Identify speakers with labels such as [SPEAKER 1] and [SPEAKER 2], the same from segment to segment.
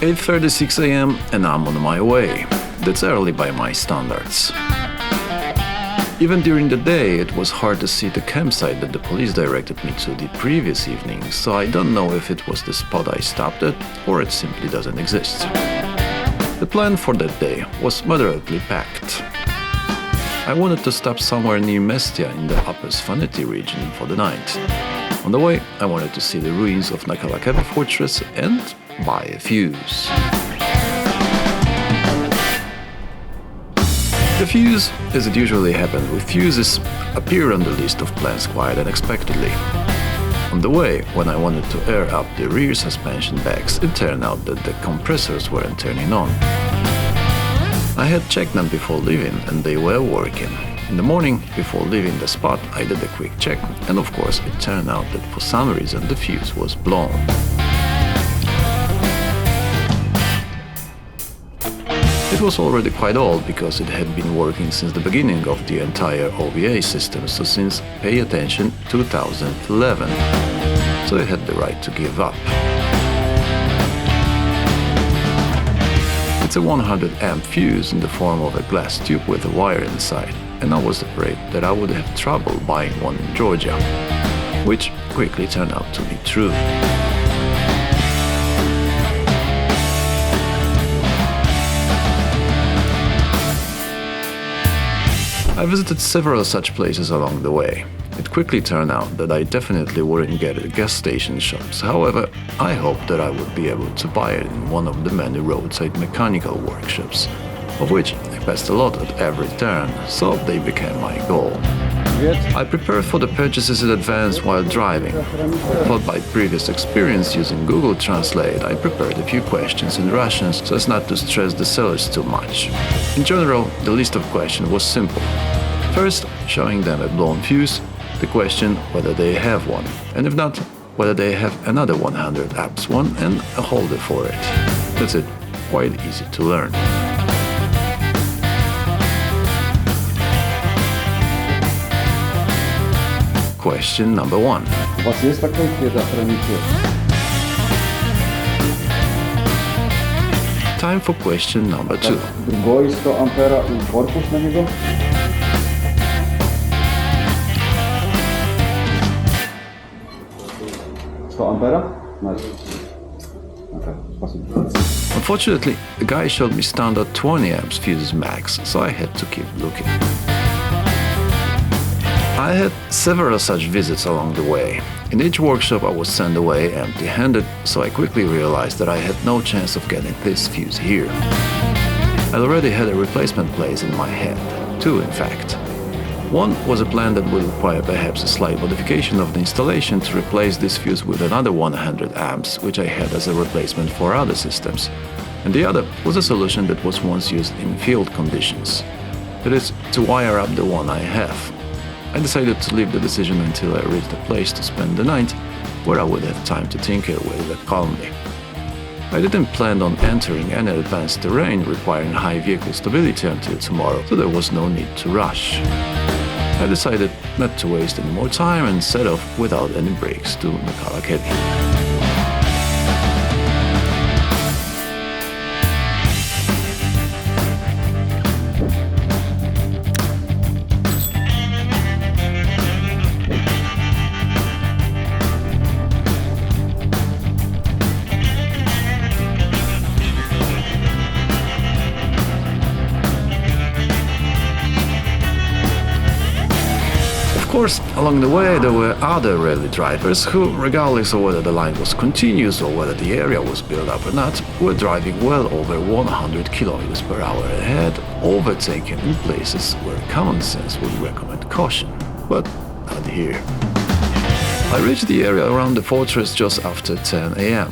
[SPEAKER 1] 8:36 a.m. and I'm on my way. That's early by my standards. Even during the day, it was hard to see the campsite that the police directed me to the previous evening, so I don't know if it was the spot I stopped at or it simply doesn't exist. The plan for that day was moderately packed. I wanted to stop somewhere near Mestia in the Upper Svaneti region for the night. On the way, I wanted to see the ruins of Nakalakevi fortress and buy a fuse. The fuse, as it usually happened with fuses, appeared on the list of plans quite unexpectedly. On the way, when I wanted to air up the rear suspension bags, it turned out that the compressors weren't turning on. I had checked them before leaving and they were working. In the morning, before leaving the spot, I did a quick check and of course it turned out that for some reason the fuse was blown. It was already quite old because it had been working since the beginning of the entire OVA system, so since Pay Attention 2011. So it had the right to give up. It's a 100 amp fuse in the form of a glass tube with a wire inside, and I was afraid that I would have trouble buying one in Georgia, which quickly turned out to be true. I visited several such places along the way. It quickly turned out that I definitely wouldn't get it at gas station shops. However, I hoped that I would be able to buy it in one of the many roadside mechanical workshops, of which I passed a lot at every turn, so they became my goal. I prepared for the purchases in advance while driving. But by previous experience using Google Translate, I prepared a few questions in Russian so as not to stress the sellers too much. In general, the list of questions was simple. First, showing them a blown fuse, the question whether they have one, and if not, whether they have another 100 apps one and a holder for it. That's it, quite easy to learn. Question number 1.
[SPEAKER 2] У вас есть такой предохранитель?
[SPEAKER 1] Time for question number 2.
[SPEAKER 2] Другой 100 ампера и корпус на него?
[SPEAKER 1] Unfortunately, the guy showed me standard 20 amps fuses max, so I had to keep looking. I had several such visits along the way. In each workshop I was sent away empty-handed, so I quickly realized that I had no chance of getting this fuse here. I already had a replacement place in my head, two in fact. One was a plan that would require perhaps a slight modification of the installation to replace this fuse with another 100 amps, which I had as a replacement for other systems. And the other was a solution that was once used in field conditions. That is, to wire up the one I have. I decided to leave the decision until I reached a place to spend the night, where I would have time to tinker with it calmly. I didn't plan on entering any advanced terrain requiring high vehicle stability until tomorrow, so there was no need to rush. I decided not to waste any more time and set off without any breaks to Nakalakevi. Of course, along the way there were other rally drivers who, regardless of whether the line was continuous or whether the area was built up or not, were driving well over 100 km per hour ahead, overtaking in places where common sense would recommend caution, but not here. I reached the area around the fortress just after 10 a.m.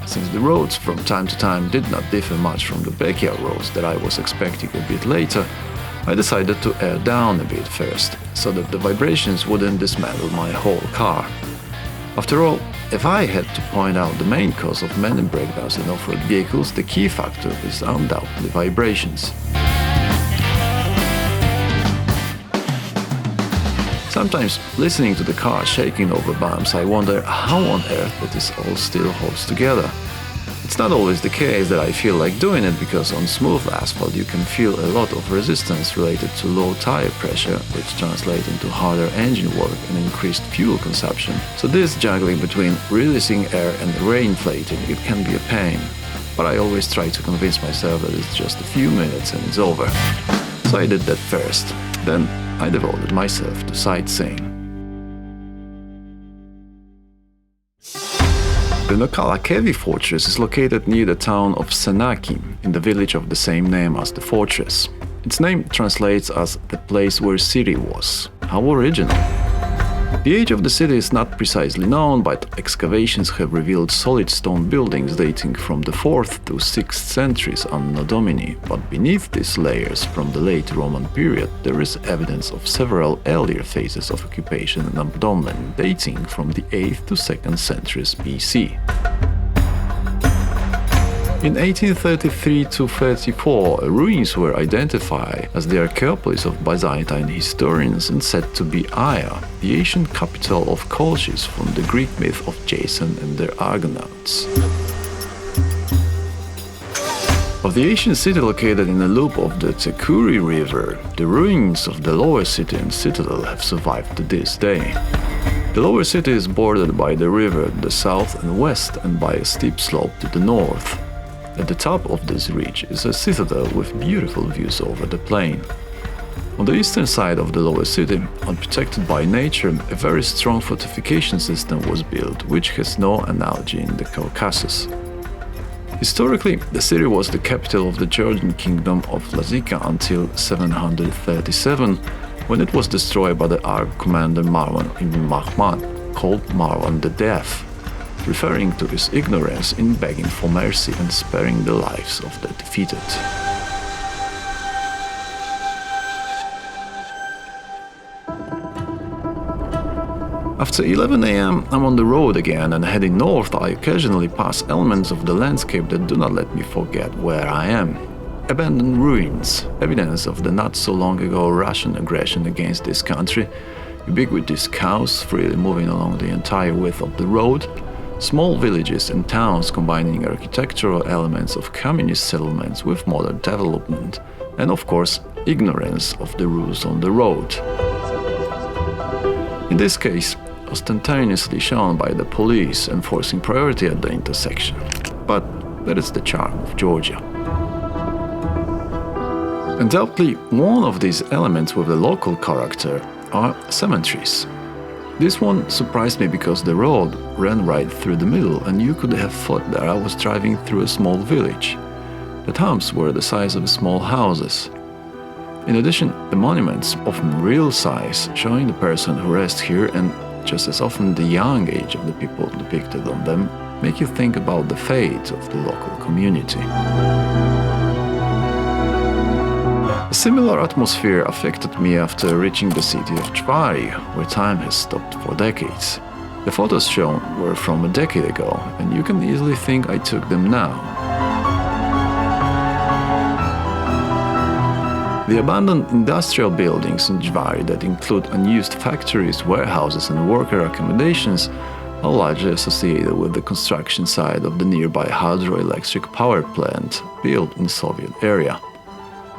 [SPEAKER 1] Since the roads from time to time did not differ much from the backyard roads that I was expecting a bit later, I decided to air down a bit first, so that the vibrations wouldn't dismantle my whole car. After all, if I had to point out the main cause of many breakdowns in off-road vehicles, the key factor is undoubtedly vibrations. Sometimes, listening to the car shaking over bumps, I wonder how on earth that this all still holds together. It's not always the case that I feel like doing it, because on smooth asphalt you can feel a lot of resistance related to low tire pressure, which translates into harder engine work and increased fuel consumption. So this juggling between releasing air and reinflating, it can be a pain. But I always try to convince myself that it's just a few minutes and it's over. So I did that first. Then I devoted myself to sightseeing. The Nokkalakevi fortress is located near the town of Senaki, in the village of the same name as the fortress. Its name translates as the place where city was. How original! The age of the city is not precisely known, but excavations have revealed solid stone buildings dating from the 4th to 6th centuries Anno Domini, but beneath these layers from the late Roman period there is evidence of several earlier phases of occupation and abandonment dating from the 8th to 2nd centuries BC. In 1833–34, ruins were identified as the Archaeopolis of Byzantine historians and said to be Aia, the ancient capital of Colchis from the Greek myth of Jason and their Argonauts. Of the ancient city located in a loop of the Tekuri River, the ruins of the lower city and citadel have survived to this day. The lower city is bordered by the river to the south and west and by a steep slope to the north. At the top of this ridge is a citadel with beautiful views over the plain. On the eastern side of the lower city, unprotected by nature, a very strong fortification system was built, which has no analogy in the Caucasus. Historically, the city was the capital of the Georgian kingdom of Lazica until 737, when it was destroyed by the Arab commander Marwan ibn Mahmud, called Marwan the Deaf, referring to his ignorance in begging for mercy and sparing the lives of the defeated. After 11 a.m., I'm on the road again, and heading north I occasionally pass elements of the landscape that do not let me forget where I am. Abandoned ruins, evidence of the not so long ago Russian aggression against this country, ubiquitous cows freely moving along the entire width of the road, small villages and towns combining architectural elements of communist settlements with modern development, and of course, ignorance of the rules on the road. In this case, ostentatiously shown by the police enforcing priority at the intersection. But that is the charm of Georgia. Undoubtedly, one of these elements with the local character are cemeteries. This one surprised me because the road ran right through the middle and you could have thought that I was driving through a small village. The tombs were the size of small houses. In addition, the monuments, often real size, showing the person who rests here and just as often the young age of the people depicted on them, make you think about the fate of the local community. A similar atmosphere affected me after reaching the city of Tvari, where time has stopped for decades. The photos shown were from a decade ago, and you can easily think I took them now. The abandoned industrial buildings in Tvari that include unused factories, warehouses and worker accommodations are largely associated with the construction site of the nearby hydroelectric power plant built in the Soviet area.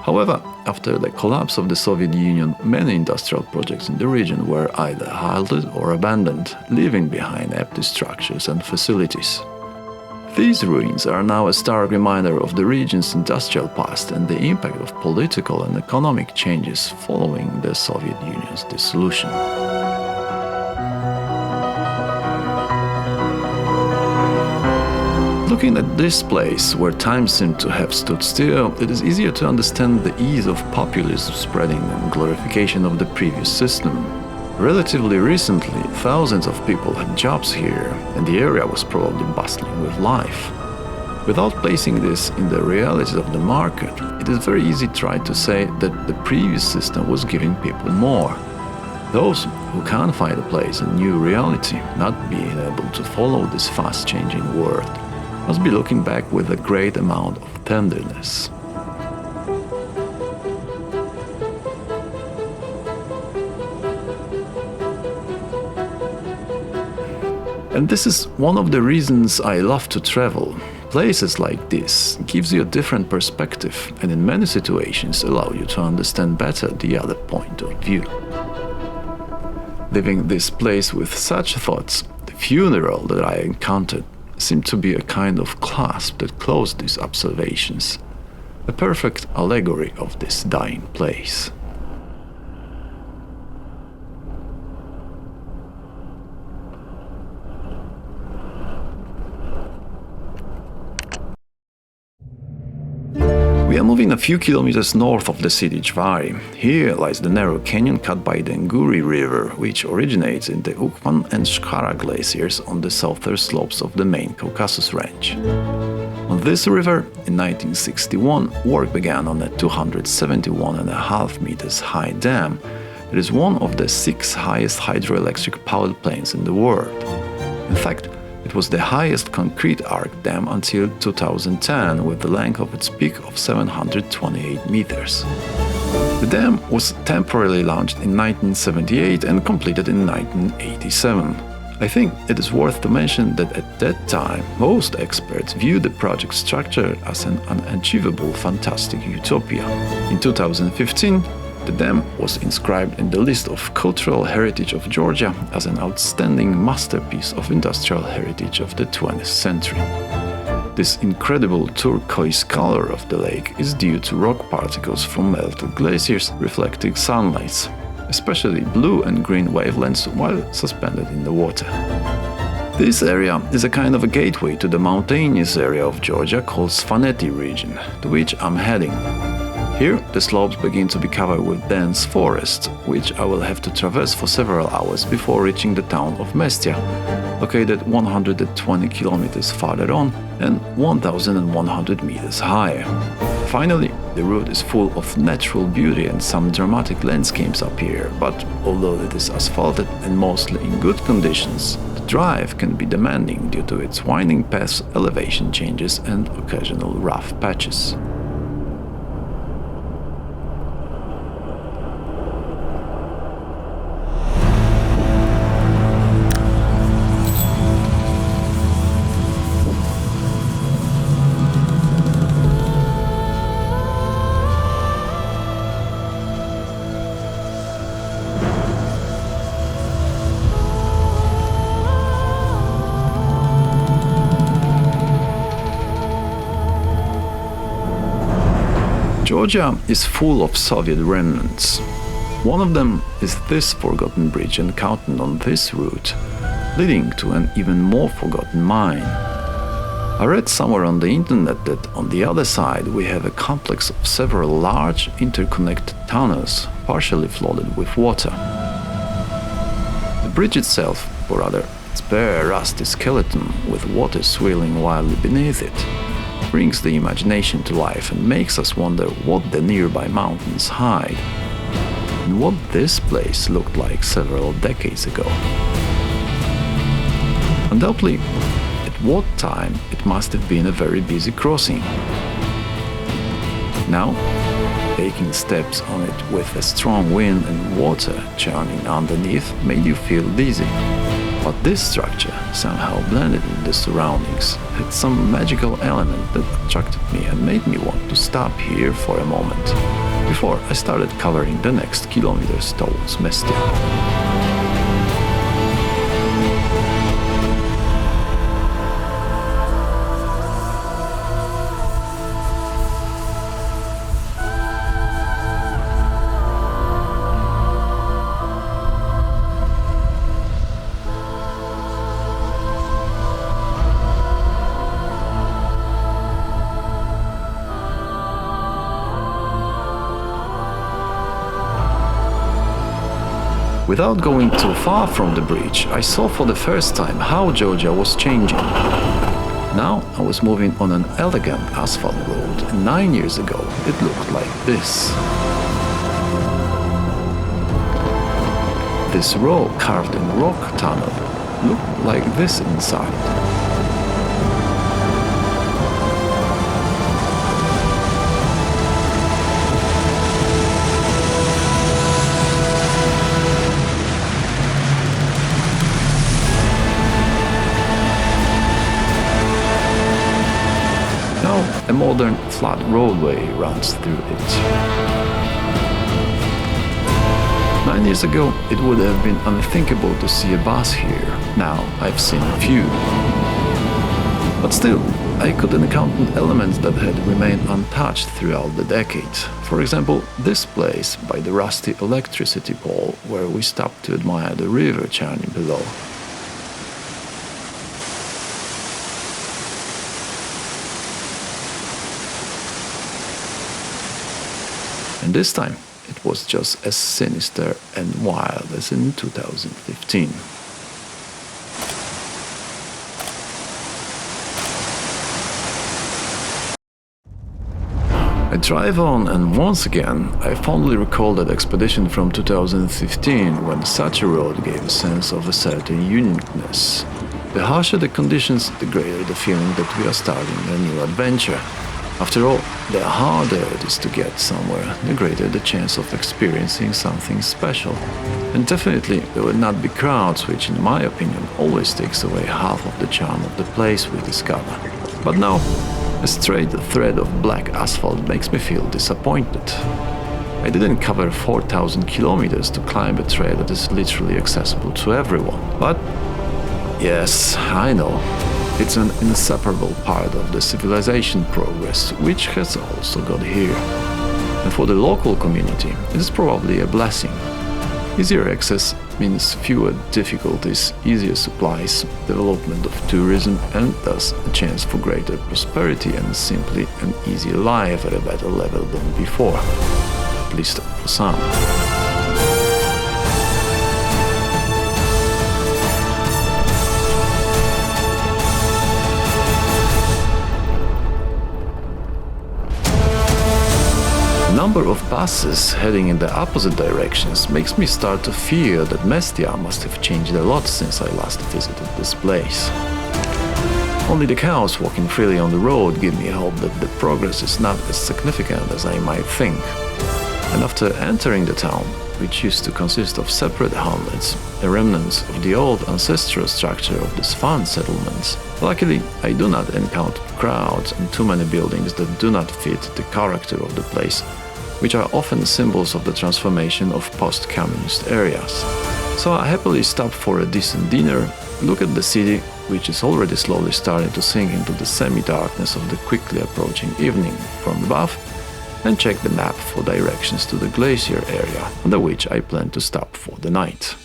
[SPEAKER 1] However, after the collapse of the Soviet Union, many industrial projects in the region were either halted or abandoned, leaving behind empty structures and facilities. These ruins are now a stark reminder of the region's industrial past and the impact of political and economic changes following the Soviet Union's dissolution. Looking at this place, where time seemed to have stood still, it is easier to understand the ease of populism spreading and glorification of the previous system. Relatively recently, thousands of people had jobs here, and the area was probably bustling with life. Without placing this in the realities of the market, it is very easy to try to say that the previous system was giving people more. Those who can't find a place in new reality, not being able to follow this fast-changing world, must be looking back with a great amount of tenderness. And this is one of the reasons I love to travel, Places like this gives you a different perspective and in many situations allow you to understand better the other point of view. Leaving this place with such thoughts, the funeral that I encountered seemed to be a kind of clasp that closed these observations, a perfect allegory of this dying place. We are moving a few kilometers north of the city Jvari. Here lies the narrow canyon cut by the Nguri River, which originates in the Ukhman and Shkara glaciers on the southern slopes of the main Caucasus Range. On this river, in 1961, work began on a 271.5 meters high dam that is one of the 6 highest hydroelectric powered plants in the world. In fact, it was the highest concrete arch dam until 2010, with the length of its peak of 728 meters. The dam was temporarily launched in 1978 and completed in 1987. I think it is worth to mention that at that time, most experts viewed the project structure as an unachievable fantastic utopia. In 2015, the dam was inscribed in the list of Cultural Heritage of Georgia as an outstanding masterpiece of industrial heritage of the 20th century. This incredible turquoise color of the lake is due to rock particles from melted glaciers reflecting sunlight, especially blue and green wavelengths while suspended in the water. This area is a kind of a gateway to the mountainous area of Georgia called Svaneti region, to which I'm heading. Here, the slopes begin to be covered with dense forests, which I will have to traverse for several hours before reaching the town of Mestia, located 120 kilometers farther on and 1,100 meters higher. Finally, the route is full of natural beauty and some dramatic landscapes up here, but although it is asphalted and mostly in good conditions, the drive can be demanding due to its winding paths, elevation changes and occasional rough patches. Georgia is full of Soviet remnants. One of them is this forgotten bridge encountered on this route, leading to an even more forgotten mine. I read somewhere on the internet that on the other side we have a complex of several large interconnected tunnels, partially flooded with water. The bridge itself, or rather its bare rusty skeleton with water swirling wildly beneath it, brings the imagination to life and makes us wonder what the nearby mountains hide and what this place looked like several decades ago. Undoubtedly, at what time it must have been a very busy crossing. Now, taking steps on it with a strong wind and water churning underneath made you feel dizzy. But this structure, somehow blended in the surroundings, had some magical element that attracted me and made me want to stop here for a moment, before I started covering the next kilometers towards Mestia. Without going too far from the bridge, I saw for the first time how Georgia was changing. Now I was moving on an elegant asphalt road, and 9 years ago it looked like this. This row carved in rock tunnel looked like this inside. now a modern flat roadway runs through it. 9 years ago, it would have been unthinkable to see a bus here. Now I've seen a few. But still, I could encounter elements that had remained untouched throughout the decades. For example, this place by the rusty electricity pole where we stopped to admire the river churning below. And this time, it was just as sinister and wild as in 2015. I drive on, and once again, I fondly recall that expedition from 2015 when such a road gave a sense of a certain uniqueness. The harsher the conditions, the greater the feeling that we are starting a new adventure. After all, the harder it is to get somewhere, the greater the chance of experiencing something special. And definitely there will not be crowds, which in my opinion always takes away half of the charm of the place we discover. But now, a straight thread of black asphalt makes me feel disappointed. I didn't cover 4,000 kilometers to climb a trail that is literally accessible to everyone. But yes, I know. It's an inseparable part of the civilization progress, which has also got here. And for the local community, it is probably a blessing. Easier access means fewer difficulties, easier supplies, development of tourism, and thus a chance for greater prosperity and simply an easier life at a better level than before. At least for some. The number of buses heading in the opposite directions makes me start to fear that Mestia must have changed a lot since I last visited this place. Only the cows walking freely on the road give me hope that the progress is not as significant as I might think. And after entering the town, which used to consist of separate hamlets, the remnants of the old ancestral structure of the Svan settlements, luckily I do not encounter crowds and too many buildings that do not fit the character of the place, which are often symbols of the transformation of post-communist areas. So I happily stop for a decent dinner, look at the city, which is already slowly starting to sink into the semi-darkness of the quickly approaching evening from above, and check the map for directions to the glacier area, under which I plan to stop for the night.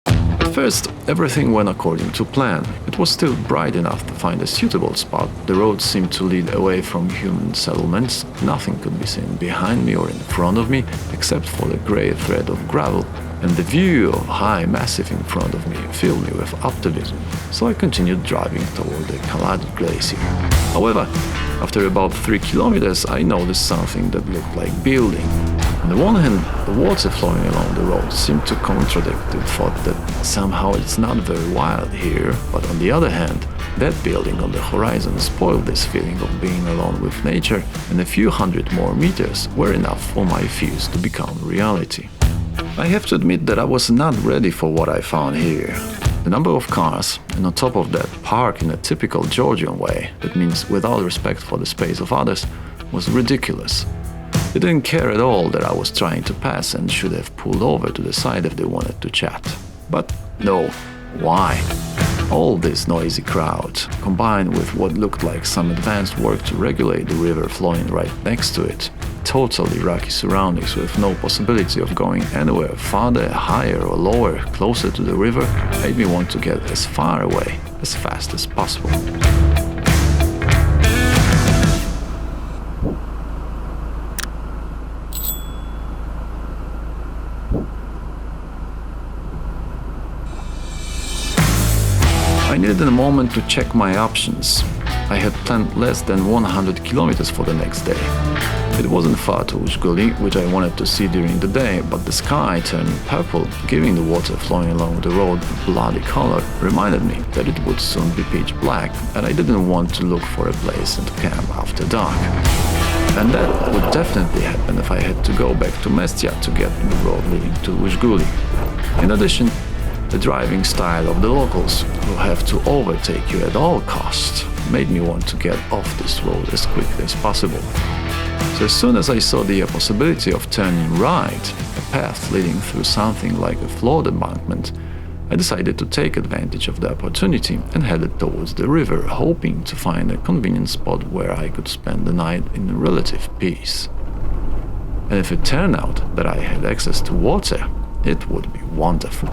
[SPEAKER 1] At first, everything went according to plan. It was still bright enough to find a suitable spot. The road seemed to lead away from human settlements. Nothing could be seen behind me or in front of me, except for the grey thread of gravel, and the view of high massif in front of me filled me with optimism. So I continued driving toward the Kaladi Glacier. However, after about 3 kilometers, I noticed something that looked like building. On the one hand, the water flowing along the road seemed to contradict the thought that somehow it's not very wild here, but on the other hand, that building on the horizon spoiled this feeling of being alone with nature, and a few hundred more meters were enough for my fears to become reality. I have to admit that I was not ready for what I found here. The number of cars, and on top of that, parked in a typical Georgian way, that means without respect for the space of others, was ridiculous. They didn't care at all that I was trying to pass and should have pulled over to the side if they wanted to chat. But no, why? All this noisy crowd, combined with what looked like some advanced work to regulate the river flowing right next to it, totally rocky surroundings with no possibility of going anywhere farther, higher or lower, closer to the river, made me want to get as far away as fast as possible. I needed a moment to check my options. I had planned less than 100 kilometers for the next day. It wasn't far to Uzhguli, which I wanted to see during the day, but the sky turning purple, giving the water flowing along the road a bloody color, reminded me that it would soon be pitch black, and I didn't want to look for a place and camp after dark. And that would definitely happen if I had to go back to Mestia to get the road leading to Uzhguli. In addition, The driving style of the locals, who have to overtake you at all costs, made me want to get off this road as quickly as possible. So as soon as I saw the possibility of turning right, a path leading through something like a flawed embankment, I decided to take advantage of the opportunity and headed towards the river, hoping to find a convenient spot where I could spend the night in relative peace. And if it turned out that I had access to water, it would be wonderful.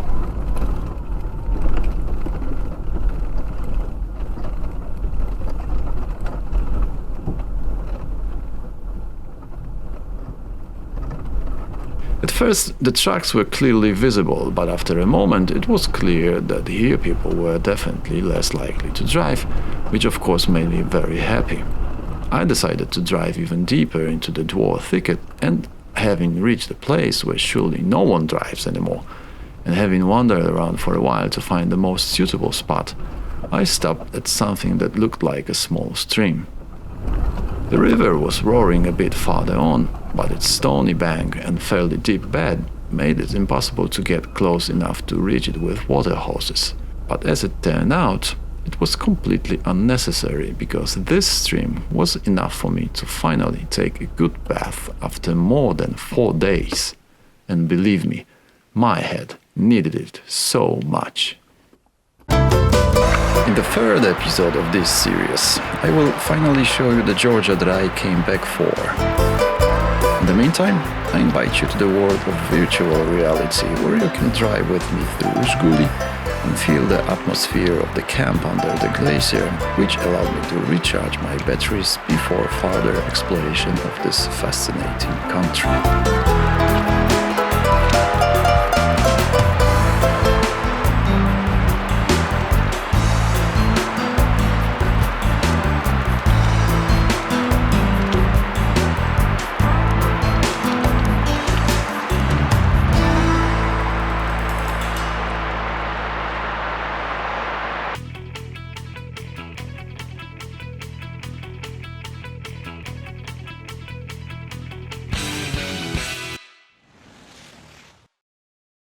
[SPEAKER 1] At first, the tracks were clearly visible, but after a moment it was clear that here people were definitely less likely to drive, which of course made me very happy. I decided to drive even deeper into the dwarf thicket, and having reached a place where surely no one drives anymore, and having wandered around for a while to find the most suitable spot, I stopped at something that looked like a small stream. The river was roaring a bit farther on, but its stony bank and fairly deep bed made it impossible to get close enough to reach it with water hoses. But as it turned out, it was completely unnecessary, because this stream was enough for me to finally take a good bath after more than 4 days. And believe me, my head needed it so much. In the third episode of this series, I will finally show you the Georgia that I came back for. In the meantime, I invite you to the world of virtual reality, where you can drive with me through Uzhguli and feel the atmosphere of the camp under the glacier, which allowed me to recharge my batteries before further exploration of this fascinating country.